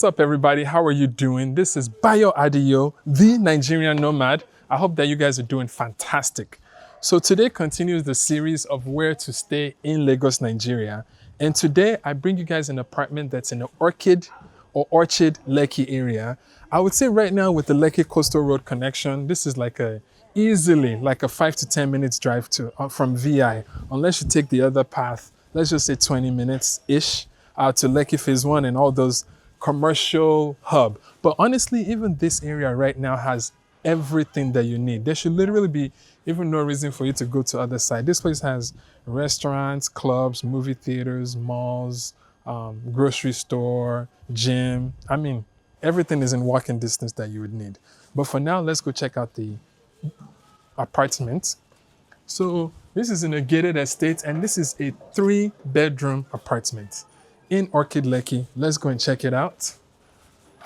up, everybody? How are you doing? This is Bayo Adio, the Nigerian nomad. I hope that you guys are doing fantastic. So today continues the series of where to stay in Lagos, Nigeria. And today I bring you guys an apartment that's in the Orchid Lekki area. I would say right now with the Lekki Coastal Road connection, this is easily like a 5 to 10 minutes drive from VI, unless you take the other path, let's just say 20 minutes-ish to Lekki Phase 1 and all those commercial hub. But honestly, even this area right now has everything that you need. There should literally be even no reason for you to go to other side. This place has restaurants, clubs, movie theaters, malls, grocery store, gym. I mean, everything is in walking distance that you would need. But for now, let's go check out the apartment. So this is in a gated estate, and this is a 3-bedroom apartment in Orchid Lekki. Let's go and check it out.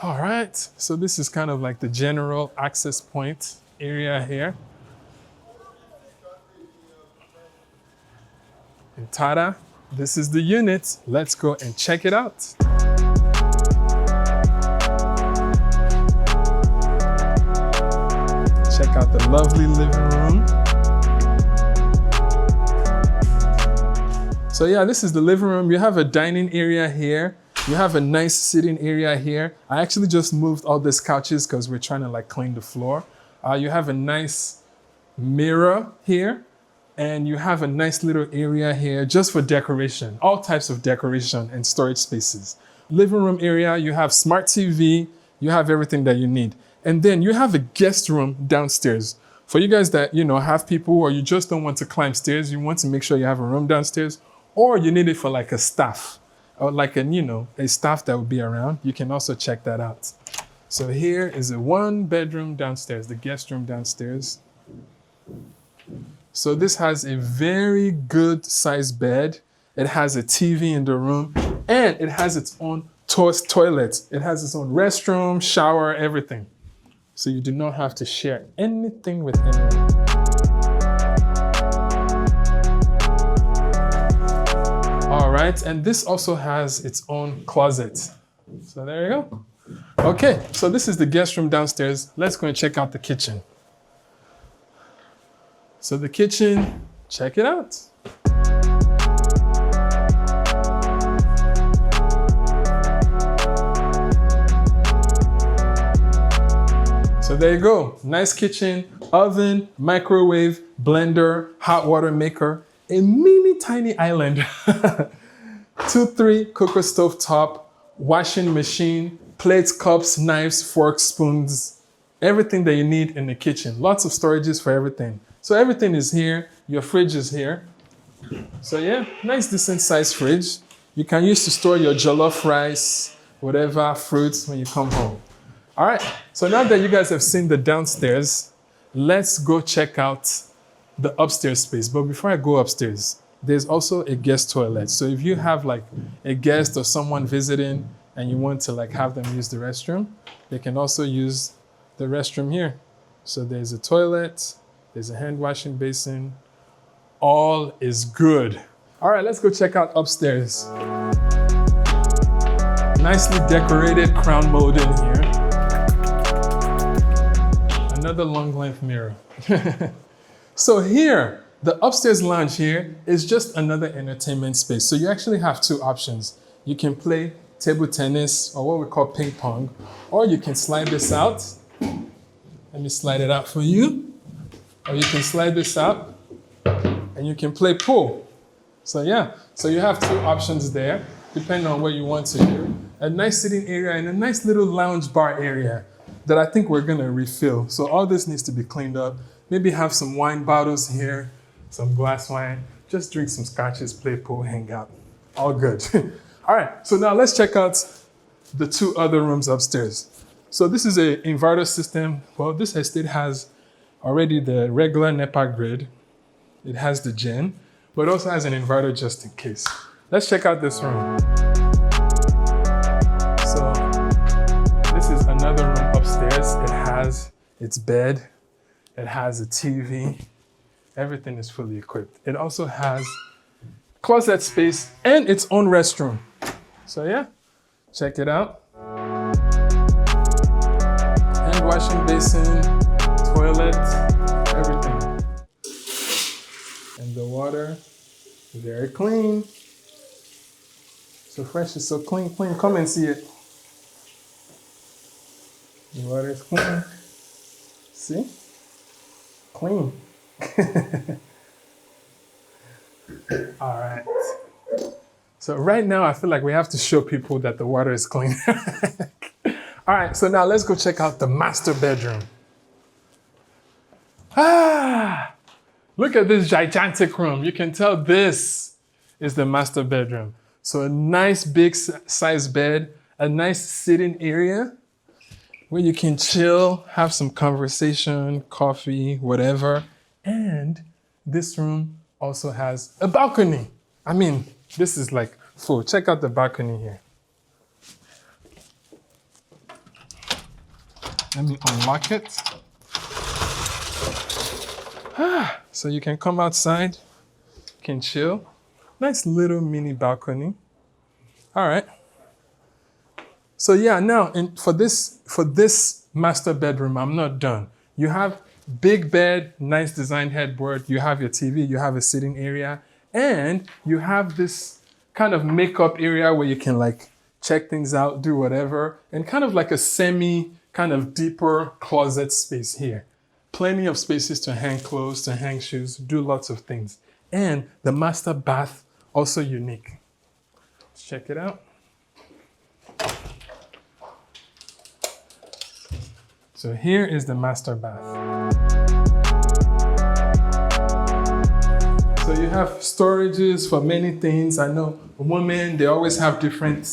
All right, so this is kind of like the general access point area here. And tada, this is the unit. Let's go and check it out. Check out the lovely living room. So yeah, this is the living room. You have a dining area here. You have a nice sitting area here. I actually just moved all these couches because we're trying to clean the floor. You have a nice mirror here. And you have a nice little area here just for decoration. All types of decoration and storage spaces. Living room area, you have smart TV. You have everything that you need. And then you have a guest room downstairs. For you guys that, have people or you just don't want to climb stairs, you want to make sure you have a room downstairs, or you need it for a staff, or a staff that will be around, you can also check that out. So here is a 1-bedroom downstairs, the guest room downstairs. So this has a very good sized bed. It has a TV in the room, and it has its own toilet. It has its own restroom, shower, everything. So you do not have to share anything with anyone. All right, and this also has its own closet. So there you go. Okay, so this is the guest room downstairs. Let's go and check out the kitchen. So the kitchen, check it out. So there you go. Nice kitchen, oven, microwave, blender, hot water maker, a mini tiny island, 2-3 cooker stove top, washing machine, plates, cups, knives, forks, spoons, everything that you need in the kitchen. Lots of storages for everything. So everything is here. Your fridge is here. So yeah, nice decent sized fridge. You can use to store your jollof rice, whatever, fruits when you come home. All right, so now that you guys have seen the downstairs, let's go check out the upstairs space. But before I go upstairs, there's also a guest toilet. So if you have a guest or someone visiting and you want to have them use the restroom, they can also use the restroom here. So there's a toilet, there's a hand washing basin. All is good. All right, let's go check out upstairs. Nicely decorated crown molding here. Another long length mirror. So here, the upstairs lounge here is just another entertainment space. So you actually have 2 options. You can play table tennis or what we call ping pong, or you can slide this out. Let me slide it out for you. Or you can slide this out and you can play pool. So yeah, so you have 2 options there, depending on what you want to do. A nice sitting area and a nice little lounge bar area that I think we're gonna refill. So all this needs to be cleaned up. Maybe have some wine bottles here, some glass wine, just drink some scotches, play pool, hang out. All good. All right, so now let's check out the 2 other rooms upstairs. So this is an inverter system. Well, this estate has already the regular NEPA grid. It has the gen, but it also has an inverter just in case. Let's check out this room. So this is another room upstairs. It has its bed. It has a TV. Everything is fully equipped. It also has closet space and its own restroom. So yeah, check it out. washing basin, toilet, everything. And the water, very clean. So fresh is so clean. Come and see it. The water is clean. See? Clean. All right. So right now, I feel like we have to show people that the water is clean. All right, so now let's go check out the master bedroom. Look at this gigantic room. You can tell this is the master bedroom. So a nice big size bed, a nice sitting area where you can chill, have some conversation, coffee, whatever. And this room also has a balcony. I mean, this is like full. Check out the balcony here. Let me unlock it. So you can come outside, can chill. Nice little mini balcony. All right. So yeah, now for this master bedroom, I'm not done. You have big bed, nice design headboard. You have your TV, you have a sitting area, and you have this kind of makeup area where you can like check things out, do whatever, and kind of like a kind of deeper closet space here. Plenty of spaces to hang clothes, to hang shoes, do lots of things. And the master bath, also unique. Let's check it out. So here is the master bath. So you have storages for many things. I know women, they always have different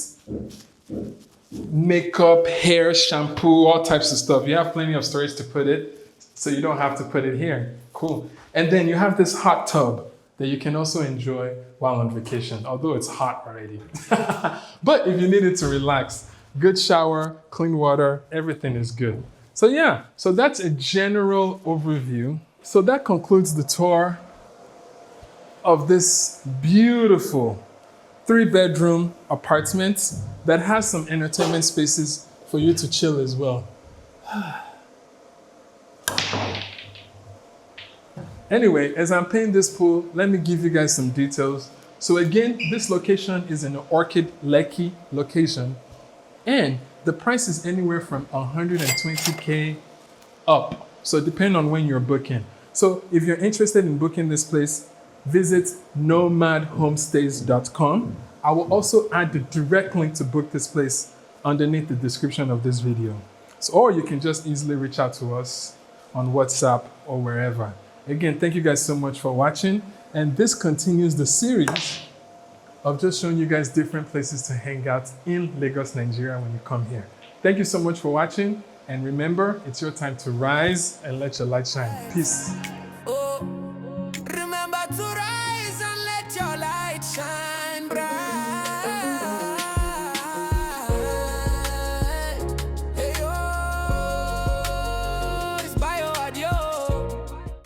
makeup, hair, shampoo, all types of stuff. You have plenty of storage to put it, so you don't have to put it here. Cool. And then you have this hot tub that you can also enjoy while on vacation, although it's hot already. But if you needed to relax, good shower, clean water, everything is good. So yeah, so that's a general overview. So that concludes the tour of this beautiful 3-bedroom apartment that has some entertainment spaces for you to chill as well. Anyway, as I'm painting this pool, let me give you guys some details. So again, this location is in the Orchid Lekki location, and the price is anywhere from 120K up. So depending on when you're booking. So if you're interested in booking this place, visit nomadhomestays.com. I will also add the direct link to book this place underneath the description of this video. So, or you can just easily reach out to us on WhatsApp or wherever. Again, thank you guys so much for watching. And this continues the series of just showing you guys different places to hang out in Lagos, Nigeria when you come here. Thank you so much for watching. And remember, it's your time to rise and let your light shine. Peace. Oh, remember to rise and let your light shine.